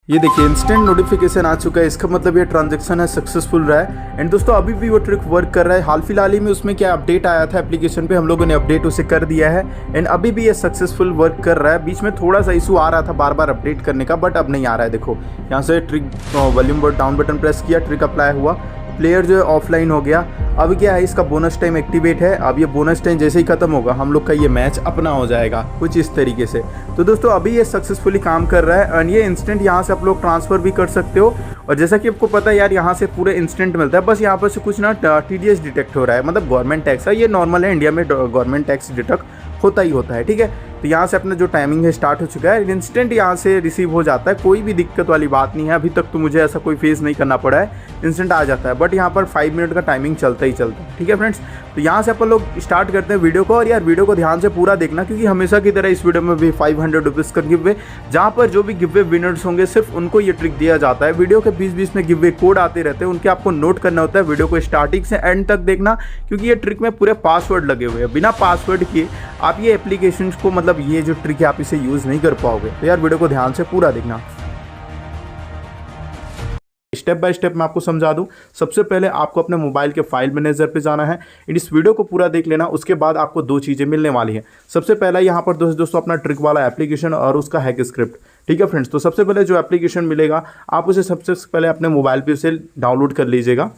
ये देखिए instant notification आ चुका है। इसका मतलब ये ट्रांजैक्शन है सक्सेसफुल रहा है। एंड दोस्तों अभी भी वो ट्रिक वर्क कर रहा है। हाल फिलहाल ही में उसमें क्या अपडेट आया था एप्लीकेशन पे, हम लोगों ने अपडेट उसे कर दिया है एंड अभी भी ये सक्सेसफुल वर्क कर रहा है। बीच में थोड़ा सा इशू आ रहा था बार बार अपडेट करने का, बट अब नहीं आ रहा है। देखो यहाँ से trick volume down button press किया, ट्रिक अप्लाई हुआ, प्लेयर जो है ऑफलाइन हो गया। अब क्या है, इसका बोनस टाइम एक्टिवेट है। अब ये बोनस टाइम जैसे ही खत्म होगा हम लोग का ये मैच अपना हो जाएगा कुछ इस तरीके से। तो दोस्तों अभी ये सक्सेसफुली काम कर रहा है एंड ये इंस्टेंट यहाँ से आप लोग ट्रांसफ़र भी कर सकते हो। और जैसा कि आपको पता है यार, यहाँ से पूरे इंस्टेंट मिलता है। बस यहाँ पर से कुछ ना TDS डिटेक्ट हो रहा है, मतलब गवर्नमेंट टैक्स है। ये नॉर्मल है, इंडिया में गवर्नमेंट टैक्स डिटेक्ट होता ही होता है, ठीक है। तो यहाँ से अपना जो टाइमिंग है स्टार्ट हो चुका है, इंस्टेंट यहाँ से रिसीव हो जाता है। कोई भी दिक्कत वाली बात नहीं है, अभी तक तो मुझे ऐसा कोई फेस नहीं करना पड़ा है, इंस्टेंट आ जाता है। बट यहाँ पर 5 मिनट का टाइमिंग चलता ही चलता है, ठीक है फ्रेंड्स। तो यहाँ से अपन लोग स्टार्ट करते हैं वीडियो को। और यार वीडियो को ध्यान से पूरा देखना, क्योंकि हमेशा की तरह इस वीडियो में भी 500 रुपीज़ का गिव वे, जहाँ पर जो भी गिव वे विनर्स होंगे सिर्फ उनको ये ट्रिक दिया जाता है। वीडियो के बीच में गिव वे कोड आते रहते हैं, उनके आपको नोट करना होता है। वीडियो को स्टार्टिंग से एंड तक देखना, क्योंकि ये ट्रिक में पूरे पासवर्ड लगे हुए हैं। बिना पासवर्ड किए आप ये एप्लीकेशन को, मतलब ये जो ट्रिक है, आप इसे यूज़ नहीं कर पाओगे। तो यार वीडियो को ध्यान से पूरा देखना। स्टेप बाय स्टेप मैं आपको समझा दूं। सबसे पहले आपको अपने मोबाइल के फाइल मैनेजर पे जाना है। इस वीडियो को पूरा देख लेना, उसके बाद आपको 2 चीज़ें मिलने वाली हैं। सबसे पहला यहाँ पर दोस्तों अपना ट्रिक वाला एप्लीकेशन और उसका हैक स्क्रिप्ट, ठीक है फ्रेंड्स। तो सबसे पहले जो एप्लीकेशन मिलेगा आप उसे सबसे पहले अपने मोबाइल पे से डाउनलोड कर लीजिएगा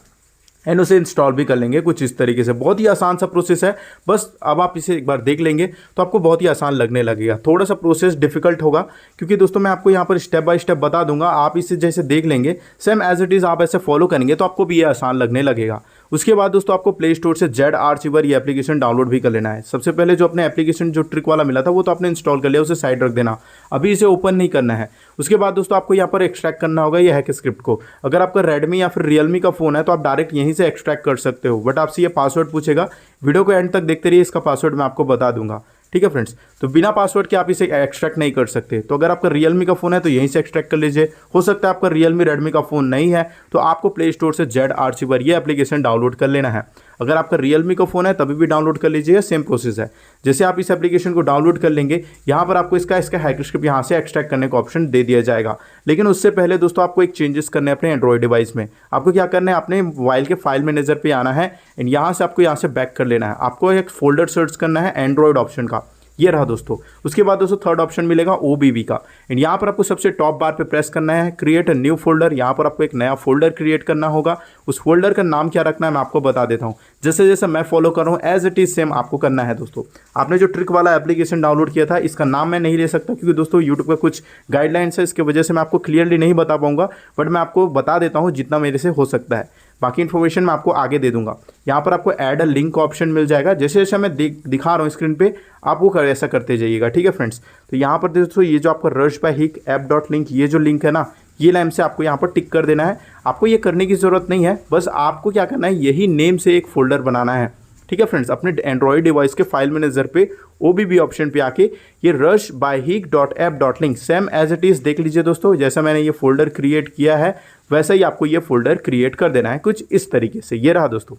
एंड उसे इंस्टॉल भी कर लेंगे कुछ इस तरीके से। बहुत ही आसान सा प्रोसेस है, बस अब आप इसे एक बार देख लेंगे तो आपको बहुत ही आसान लगने लगेगा। थोड़ा सा प्रोसेस डिफिकल्ट होगा, क्योंकि दोस्तों मैं आपको यहाँ पर स्टेप बाय स्टेप बता दूंगा। आप इसे जैसे देख लेंगे, सेम एज इट इज़ आप ऐसे फॉलो करेंगे तो आपको भी ये आसान लगने लगेगा। उसके बाद दोस्तों आपको प्ले स्टोर से जेड आर्चिवर ये एप्लीकेशन डाउनलोड भी कर लेना है। सबसे पहले जो अपने एप्लीकेशन जो ट्रिक वाला मिला था वो तो आपने इंस्टॉल कर लिया, उसे साइड रख देना, अभी इसे ओपन नहीं करना है। उसके बाद दोस्तों आपको यहाँ पर एक्सट्रैक्ट करना होगा ये हैक स्क्रिप्ट को। अगर आपका रेडमी या फिर रियलमी का फ़ोन है तो आप डायरेक्ट यहीं से एक्सट्रैक्ट कर सकते हो, बट आपसे ये पासवर्ड पूछेगा। वीडियो को एंड तक देखते रहिए, इसका पासवर्ड मैं आपको बता दूंगा, ठीक है फ्रेंड्स। तो बिना पासवर्ड के आप इसे एक्सट्रैक्ट नहीं कर सकते। तो अगर आपका रियलमी का फ़ोन है तो यहीं से एक्सट्रैक्ट कर लीजिए। हो सकता है आपका रियलमी रेडमी का फ़ोन नहीं है तो आपको प्ले स्टोर से जेड आर्चिवर ये एप्लीकेशन डाउनलोड कर लेना है। अगर आपका रियलमी का फ़ोन है तभी भी डाउनलोड कर लीजिए, सेम प्रोसेस है। जैसे आप इस एप्लीकेशन को डाउनलोड कर लेंगे, यहाँ पर आपको इसका हैक स्क्रिप्ट यहाँ से एक्सट्रैक्ट करने का ऑप्शन दे दिया जाएगा। लेकिन उससे पहले दोस्तों आपको एक चेंजेस करने हैं अपने एंड्रॉइड डिवाइस में। आपको क्या करना है, अपने मोबाइल के फाइल मैनेजर पे आना है एंड यहाँ से आपको यहाँ से बैक कर लेना है। आपको एक फोल्डर सर्च करना है एंड्रॉइड ऑप्शन का, ये रहा दोस्तों। उसके बाद दोस्तों थर्ड ऑप्शन मिलेगा OBB का एंड यहाँ पर आपको सबसे टॉप बार पे प्रेस करना है क्रिएट अ न्यू फोल्डर। यहाँ पर आपको एक नया फोल्डर क्रिएट करना होगा। उस फोल्डर का नाम क्या रखना है मैं आपको बता देता हूँ। जैसे जैसे मैं फॉलो कर रहा हूँ एज इट इज सेम आपको करना है दोस्तों। आपने जो ट्रिक वाला एप्लीकेशन डाउनलोड किया था, इसका नाम मैं नहीं ले सकता क्योंकि दोस्तों यूट्यूब का कुछ गाइडलाइंस है, इसकी वजह से मैं आपको क्लियरली नहीं बता पाऊंगा, बट मैं आपको बता देता हूँ जितना मेरे से हो सकता है। बाकी इन्फॉर्मेशन मैं आपको आगे दे दूंगा। यहाँ पर आपको ऐड अ लिंक का ऑप्शन मिल जाएगा। जैसे जैसे मैं दिखा रहा हूँ स्क्रीन पे, आप वो ऐसा करते जाइएगा, ठीक है फ्रेंड्स। तो यहाँ पर दोस्तों ये जो आपका रश बाय हिक ऐप.लिंक ये जो लिंक है ना, ये लाइन से आपको यहाँ पर टिक कर देना है। आपको ये करने की ज़रूरत नहीं है, बस आपको क्या करना है, यही नेम से एक फोल्डर बनाना है, ठीक है फ्रेंड्स। अपने एंड्रॉइड डिवाइस के फाइल मैनेजर पे OBB ऑप्शन पे आके ये रश बाय हिक .ऐप.लिंक सेम एज इट इज़ देख लीजिए दोस्तों। जैसा मैंने ये फोल्डर क्रिएट किया है वैसा ही आपको ये फोल्डर क्रिएट कर देना है कुछ इस तरीके से। ये रहा दोस्तों।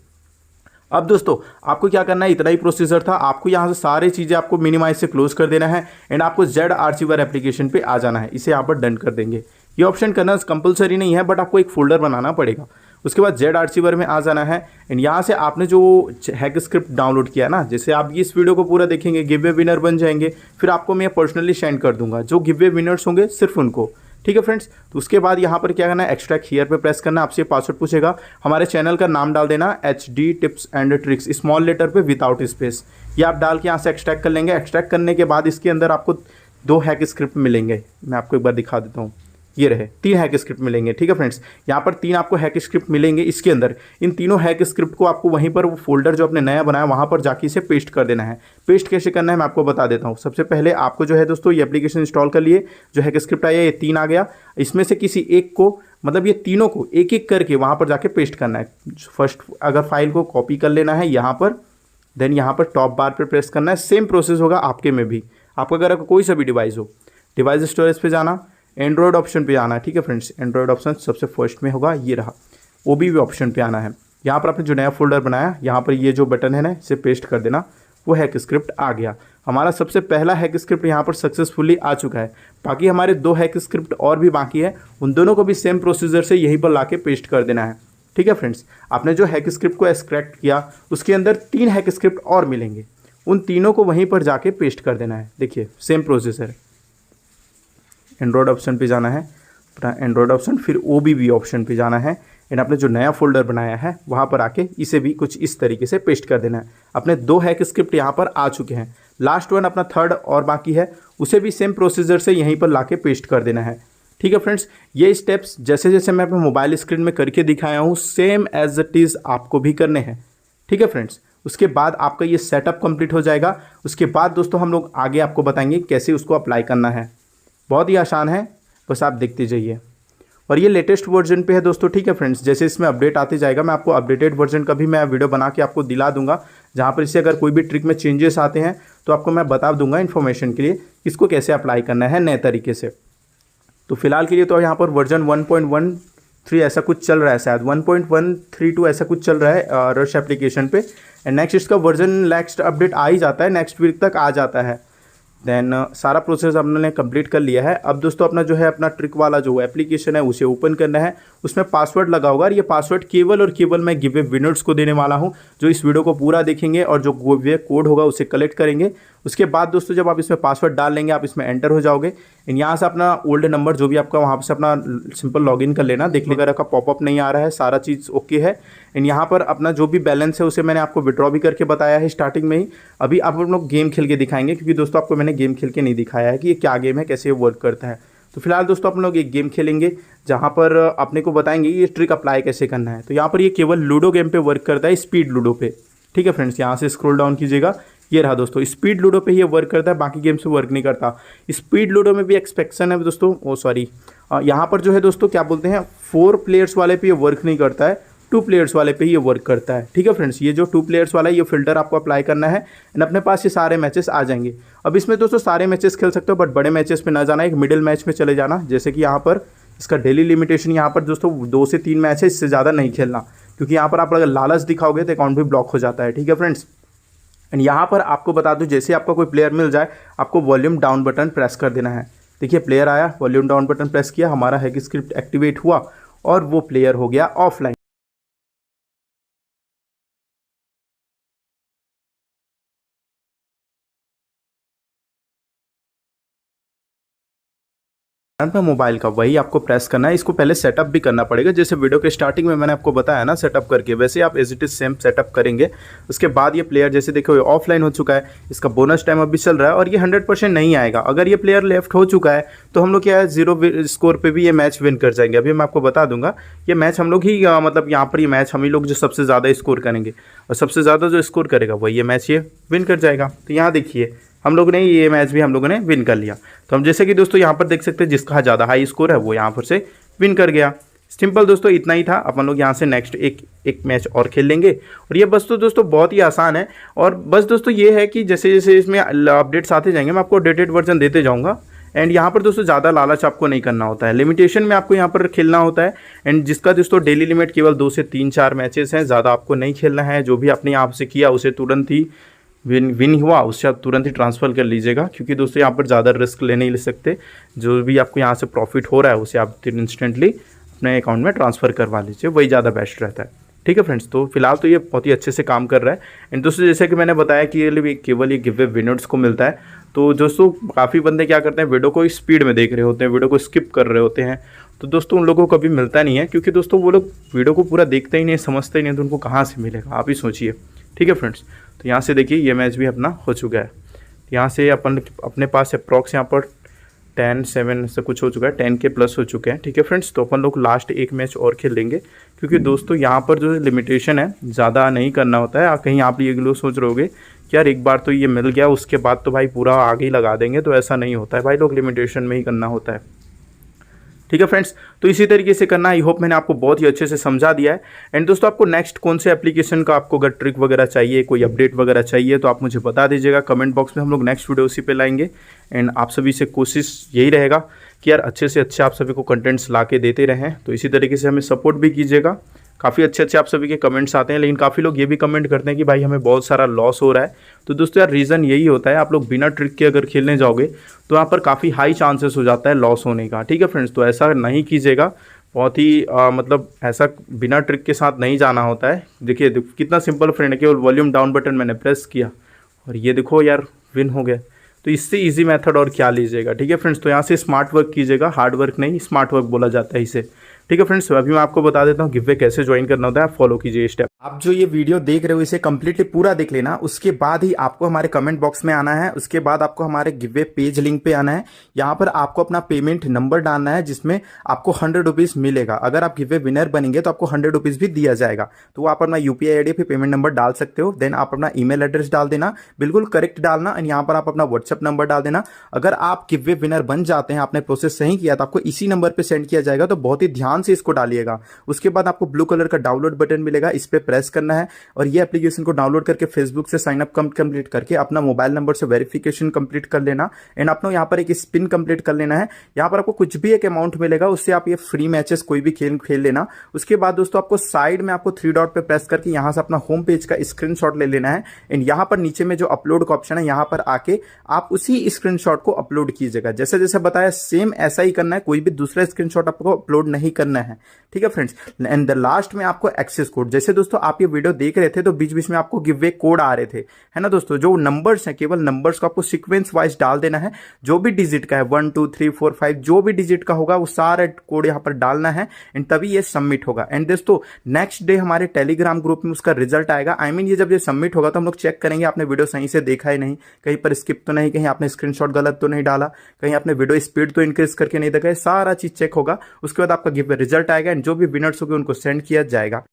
अब दोस्तों आपको क्या करना है, इतना ही प्रोसीजर था। आपको यहाँ से सारी चीज़ें आपको मिनिमाइज से क्लोज कर देना है एंड आपको जेड आर्चिवर एप्लीकेशन पे आ जाना है। इसे यहाँ पर डन कर देंगे। ये ऑप्शन करना कंपलसरी नहीं है, बट आपको एक फोल्डर बनाना पड़ेगा। उसके बाद जेड आर्चिवर में आ जाना है एंड यहाँ से आपने जो हैक स्क्रिप्ट डाउनलोड किया ना, जैसे आप इस वीडियो को पूरा देखेंगे गिव वे विनर बन जाएंगे। फिर आपको मैं पर्सनली सेंड कर दूंगा जो गिव वे विनर्स होंगे सिर्फ उनको, ठीक है फ्रेंड्स। तो उसके बाद यहाँ पर क्या करना है, एक्सट्रैक्ट हियर पे प्रेस करना, आपसे पासवर्ड पूछेगा। हमारे चैनल का नाम डाल देना HD tips and tricks small letter पे विदाउट स्पेस। ये आप डाल के यहाँ से एक्सट्रैक्ट कर लेंगे। एक्सट्रैक्ट करने के बाद इसके अंदर आपको 2 हैक स्क्रिप्ट मिलेंगे। मैं आपको एक बार दिखा देता हूँ, ये रहे 3 हैक स्क्रिप्ट मिलेंगे, ठीक है फ्रेंड्स। यहाँ पर 3 आपको हैक स्क्रिप्ट मिलेंगे। इसके अंदर इन तीनों हैक स्क्रिप्ट को आपको वहीं पर वो फोल्डर जो आपने नया बनाया वहाँ पर जाके इसे पेस्ट कर देना है। पेस्ट कैसे करना है मैं आपको बता देता हूँ। सबसे पहले आपको जो है दोस्तों ये एप्लीकेशन इंस्टॉल कर लिए, जो हैक स्क्रिप्ट आया ये 3 आ गया। इसमें से किसी एक को, मतलब ये तीनों को एक एक करके वहाँ पर जाके पेस्ट करना है। फर्स्ट अगर फाइल को कॉपी कर लेना है यहाँ पर, देन यहाँ पर टॉप बार पर प्रेस करना है। सेम प्रोसेस होगा आपके में भी। आपका अगर कोई सा भी डिवाइस हो, डिवाइस स्टोरेज पे जाना, एंड्रॉयड ऑप्शन पे आना है, ठीक है फ्रेंड्स। एंड्रॉयड ऑप्शन सबसे फर्स्ट में होगा, ये रहा। OBB ऑप्शन पे आना है। यहाँ पर आपने जो नया फोल्डर बनाया, यहाँ पर ये जो बटन है ना, इसे पेस्ट कर देना। वो हैक स्क्रिप्ट आ गया। हमारा सबसे पहला हैक स्क्रिप्ट यहाँ पर सक्सेसफुली आ चुका है। बाकी हमारे 2 हैक स्क्रिप्ट और भी बाकी है, उन दोनों को भी सेम प्रोसीजर से यहीं पर ला के पेस्ट कर देना है। ठीक है फ्रेंड्स, आपने जो हैक स्क्रिप्ट को एक्सट्रैक्ट किया उसके अंदर 3 हैक स्क्रिप्ट और मिलेंगे, उन तीनों को वहीं पर जाके पेस्ट कर देना है। देखिए सेम प्रोसीजर, एंड्रॉयड ऑप्शन पे जाना है, अपना एंड्रॉयड ऑप्शन, फिर OBB ऑप्शन पे जाना है, एंड आपने जो नया फोल्डर बनाया है वहाँ पर आके इसे भी कुछ इस तरीके से पेस्ट कर देना है। अपने 2 हैक स्क्रिप्ट यहाँ पर आ चुके हैं, लास्ट वन अपना 3rd और बाकी है, उसे भी सेम प्रोसीजर से यहीं पर लाके पेस्ट कर देना है। ठीक है फ्रेंड्स, ये स्टेप्स जैसे जैसे मैं अपने मोबाइल स्क्रीन में करके दिखाया हूँ सेम एज इट इज़ आपको भी करने हैं। ठीक है फ्रेंड्स, उसके बाद आपका ये सेटअप कंप्लीट हो जाएगा। उसके बाद दोस्तों हम लोग आगे आपको बताएंगे कैसे उसको अप्लाई करना है। बहुत ही आसान है, बस आप देखते जाइए। और ये लेटेस्ट वर्जन पे है दोस्तों। ठीक है फ्रेंड्स, जैसे इसमें अपडेट आते जाएगा मैं आपको अपडेटेड वर्जन का भी मैं वीडियो बना के आपको दिला दूंगा, जहाँ पर इससे अगर कोई भी ट्रिक में चेंजेस आते हैं तो आपको मैं बता दूंगा इन्फॉर्मेशन के लिए इसको कैसे अप्लाई करना है नए तरीके से। तो फिलहाल के लिए तो यहाँ पर वर्जन 1.13 ऐसा कुछ चल रहा है, शायद 1.132 ऐसा कुछ चल रहा है रश एप्लीकेशन पे। एंड नेक्स्ट इसका वर्जन नेक्स्ट अपडेट आ ही जाता है, नेक्स्ट वीक तक आ जाता है। देन सारा प्रोसेस हमने कंप्लीट कर लिया है। अब दोस्तों अपना जो है अपना ट्रिक वाला जो एप्लीकेशन है उसे ओपन करना है, उसमें पासवर्ड लगा होगा और ये पासवर्ड केवल और केवल मैं गिव अवे विनर्स को देने वाला हूं, जो इस वीडियो को पूरा देखेंगे और जो गिव अवे कोड होगा उसे कलेक्ट करेंगे। उसके बाद दोस्तों जब आप इसमें पासवर्ड डाल लेंगे आप इसमें एंटर हो जाओगे, एंड यहाँ से अपना ओल्ड नंबर जो भी आपका वहाँ से अपना सिंपल लॉगिन कर लेना। देख लीजिएगा का पॉपअप नहीं आ रहा है, सारा चीज़ ओके है। एंड यहाँ पर अपना जो भी बैलेंस है उसे मैंने आपको विड्रॉ भी करके बताया है स्टार्टिंग में ही। अभी आप लोग गेम खेल के दिखाएंगे, क्योंकि दोस्तों आपको मैंने गेम खेल के नहीं दिखाया है कि ये क्या गेम है, कैसे ये वर्क करता है। तो फिलहाल दोस्तों अपन लोग एक गेम खेलेंगे जहाँ पर अपने को बताएंगे ये ट्रिक अप्लाई कैसे करना है। तो यहाँ पर ये केवल लूडो गेम पे वर्क करता है, स्पीड लूडो पे। ठीक है फ्रेंड्स, यहाँ से स्क्रॉल डाउन कीजिएगा, ये रहा दोस्तों स्पीड लूडो पे ये वर्क करता है, बाकी गेम से वर्क नहीं करता। स्पीड लूडो में भी एक्सपेक्शन है दोस्तों, यहाँ पर जो है दोस्तों क्या बोलते हैं 4 प्लेयर्स वाले पे ये वर्क नहीं करता है, 2 प्लेयर्स वाले पे ही ये वर्क करता है। ठीक है फ्रेंड्स, ये जो 2 प्लेयर्स वाला है ये फिल्टर आपको अप्लाई करना है एंड अपने पास ये सारे मैचेस आ जाएंगे। अब इसमें दोस्तों सारे मैचेस खेल सकते हो, बट बड़े मैचेस पे ना जाना, एक मिडिल मैच में चले जाना। जैसे कि यहाँ पर इसका डेली लिमिटेशन यहाँ पर दोस्तों 2 से 3 मैच है, इससे ज़्यादा नहीं खेलना, क्योंकि यहाँ पर आप अगर लालच दिखाओगे तो अकाउंट भी ब्लॉक हो जाता है। ठीक है फ्रेंड्स, एंड यहाँ पर आपको बता दूँ जैसे आपका कोई प्लेयर मिल जाए आपको वॉल्यूम डाउन बटन प्रेस कर देना है। देखिए प्लेयर आया, वॉल्यूम डाउन बटन प्रेस किया, हमारा हैक स्क्रिप्ट एक्टिवेट हुआ और वो प्लेयर हो गया ऑफलाइन। में मोबाइल का वही आपको प्रेस करना है। इसको पहले सेटअप भी करना पड़ेगा, जैसे वीडियो के स्टार्टिंग में मैंने आपको बताया ना सेटअप करके, वैसे आप as it is same setup करेंगे। उसके बाद ये प्लेयर जैसे देखो ऑफलाइन हो चुका है, इसका बोनस टाइम अभी चल रहा है और ये 100% नहीं आएगा। अगर ये प्लेयर लेफ्ट हो चुका है तो हम लोग क्या है 0 स्कोर पे भी ये मैच विन कर जाएंगे। अभी मैं आपको बता दूंगा ये मैच हम लोग ही मतलब यहाँ पर ये मैच हम ही लोग जो सबसे ज़्यादा स्कोर करेंगे और सबसे ज़्यादा जो स्कोर करेगा वही ये मैच ये विन कर जाएगा। तो यहाँ देखिए हम लोग ने ये मैच भी हम लोगों ने विन कर लिया। तो हम जैसे कि दोस्तों यहाँ पर देख सकते हैं जिसका ज़्यादा हाई स्कोर है वो यहाँ पर से विन कर गया। सिंपल दोस्तों इतना ही था। अपन लोग यहाँ से नेक्स्ट एक मैच और खेल लेंगे और ये बस तो दोस्तों बहुत ही आसान है। और बस दोस्तों ये है कि जैसे जैसे इसमें अपडेट्स आते जाएंगे मैं आपको अपडेटेड वर्जन देते जाऊँगा। एंड यहाँ पर दोस्तों ज़्यादा लालच आपको नहीं करना होता है, लिमिटेशन में आपको यहाँ पर खेलना होता है। एंड जिसका दोस्तों डेली लिमिट केवल 2 से 3-4 मैचेस हैं, ज़्यादा आपको नहीं खेलना है। जो भी आपने यहाँ से किया उसे तुरंत ही विन हुआ उससे आप तुरंत ही ट्रांसफ़र कर लीजिएगा, क्योंकि दोस्तों यहाँ पर ज़्यादा रिस्क ले नहीं ले सकते। जो भी आपको यहाँ से प्रॉफिट हो रहा है उसे आप इंस्टेंटली अपने अकाउंट में ट्रांसफ़र करवा लीजिए, वही ज़्यादा बेस्ट रहता है। ठीक है फ्रेंड्स, तो फिलहाल तो ये बहुत ही अच्छे से काम कर रहा है। एंड दोस्तों जैसे कि मैंने बताया कि ये केवल ये गिव अवे विनर्स को मिलता है। तो दोस्तों काफ़ी बंदे क्या करते हैं वीडियो को स्पीड में देख रहे होते हैं, वीडियो को स्किप कर रहे होते हैं, तो दोस्तों उन लोगों को कभी मिलता नहीं है, क्योंकि दोस्तों वो लोग वीडियो को पूरा देखते ही नहीं, समझते ही नहीं, तो उनको कहाँ से मिलेगा आप ही सोचिए। ठीक है फ्रेंड्स, तो यहाँ से देखिए ये मैच भी अपना हो चुका है। यहाँ से अपने पास अप्रॉक्स यहाँ पर 10-7 से कुछ हो चुका है, 10 के प्लस हो चुके हैं। ठीक है फ्रेंड्स, तो अपन लोग लास्ट एक मैच और खेल लेंगे, क्योंकि दोस्तों यहाँ पर जो लिमिटेशन है ज़्यादा नहीं करना होता है। कहीं आप ये लोग सोच रहे होगे कि यार एक बार तो ये मिल गया उसके बाद तो भाई पूरा आगे ही लगा देंगे, तो ऐसा नहीं होता है भाई, लोग लिमिटेशन में ही करना होता है। ठीक है फ्रेंड्स, तो इसी तरीके से करना। आई होप मैंने आपको बहुत ही अच्छे से समझा दिया है। एंड दोस्तों आपको नेक्स्ट कौन से एप्लीकेशन का आपको अगर ट्रिक वगैरह चाहिए, कोई अपडेट वगैरह चाहिए तो आप मुझे बता दीजिएगा कमेंट बॉक्स में, हम लोग नेक्स्ट वीडियो उसी पे लाएंगे। एंड आप सभी से कोशिश यही रहेगा कि यार अच्छे से अच्छे आप सभी को कंटेंट्स ला के देते रहें। तो इसी तरीके से हमें सपोर्ट भी कीजिएगा। काफ़ी अच्छे अच्छे आप सभी के कमेंट्स आते हैं, लेकिन काफ़ी लोग ये भी कमेंट करते हैं कि भाई हमें बहुत सारा लॉस हो रहा है। तो दोस्तों यार रीज़न यही होता है, आप लोग बिना ट्रिक के अगर खेलने जाओगे तो यहाँ पर काफ़ी हाई चांसेस हो जाता है लॉस होने का। ठीक है फ्रेंड्स, तो ऐसा नहीं कीजिएगा। बहुत ही मतलब ऐसा बिना ट्रिक के साथ नहीं जाना होता है। देखिए कितना सिंपल फ्रेंड है, केवल वॉल्यूम डाउन बटन मैंने प्रेस किया और ये देखो यार विन हो गया। तो इससे इजी मेथड और क्या लीजिएगा। ठीक है फ्रेंड्स, तो यहाँ से स्मार्ट वर्क कीजिएगा, हार्ड वर्क नहीं, स्मार्ट वर्क बोला जाता है इसे। ठीक है फ्रेंड्स, अभी मैं आपको बता देता हूँ गिव कैसे ज्वाइन करना होता है, आप फॉलो कीजिए स्टेप। आप जो ये वीडियो देख रहे हो इसे कंप्लीटली पूरा देख लेना, उसके बाद ही आपको हमारे कमेंट बॉक्स में आना है। उसके बाद आपको हमारे गिव पेज लिंक पे आना है। यहाँ पर आपको अपना पेमेंट नंबर डालना है जिसमें आपको 100 रुपीज़ मिलेगा। अगर आप गिव विनर बनेंगे तो आपको 100 रुपीज़ भी दिया जाएगा। तो आप अपना यूपीआई आईडी पे पेमेंट नंबर डाल सकते हो। देन आप अपना ईमेल एड्रेस डाल देना, बिल्कुल करेक्ट डालना। एंड यहाँ पर आप अपना व्हाट्सएप नंबर डाल देना। अगर आप गिव विनर बन जाते हैं, आपने प्रोसेस सही किया तो आपको इसी नंबर पर सेंड किया जाएगा। तो बहुत ही ध्यान से इसको डालिएगा। उसके बाद आपको ब्लू कलर का डाउनलोड बटन मिलेगा, इस पे प्रेस करना है और ये एप्लीकेशन को डाउनलोड करके फेसबुक से साइन अप कंप्लीट करके अपना मोबाइल नंबर से वेरिफिकेशन कंप्लीट कर लेना। एंड अपना यहाँ पर एक स्पिन कंप्लीट कर लेना है। यहाँ पर आपको कुछ भी एक अमाउंट मिलेगा, उससे आप ये फ्री मैचेस कोई भी खेल लेना। उसके बाद दोस्तों आपको साइड में आपको 3 डॉट पे प्रेस करके यहाँ से अपना होम पेज का स्क्रीनशॉट ले लेना है। एंड यहाँ पर नीचे में जो अपलोड का ऑप्शन है, यहाँ पर आके आप उसी स्क्रीनशॉट को अपलोड कीजिएगा। जैसे जैसे बताया सेम ऐसा ही करना है, कोई भी दूसरा स्क्रीनशॉट आपको अपलोड नहीं करना है। ठीक है फ्रेंड्स, एंड द लास्ट में आपको एक्सेस कोड, जैसे दोस्तों आप ये वीडियो देख रहे थे तो बीच बीच में आपको गिव वे कोड आ रहे थे, है ना दोस्तों। जो नंबर्स हैं, केवल नंबर्स को आपको सीक्वेंस वाइज डाल देना है। जो भी डिजिट का है 1 2 3 4 5 जो भी डिजिट का होगा वो सारा कोड यहाँ पर डालना है। एंड तभी ये सबमिट होगा। एंड दोस्तों नेक्स्ट डे हमारे टेलीग्राम ग्रुप में उसका रिजल्ट आएगा। आई मीन ये जब ये सबमिट होगा तो हम लोग चेक करेंगे आपने वीडियो सही से देखा है नहीं, कहीं पर स्किप तो नहीं, कहीं आपने स्क्रीनशॉट गलत तो नहीं डाला, कहीं आपने वीडियो स्पीड तो इंक्रीज करके नहीं देखा, सारा चीज चेक होगा। उसके बाद आपका गिव वे रिजल्ट आएगा एंड जो भी विनर्स होंगे उनको सेंड किया जाएगा।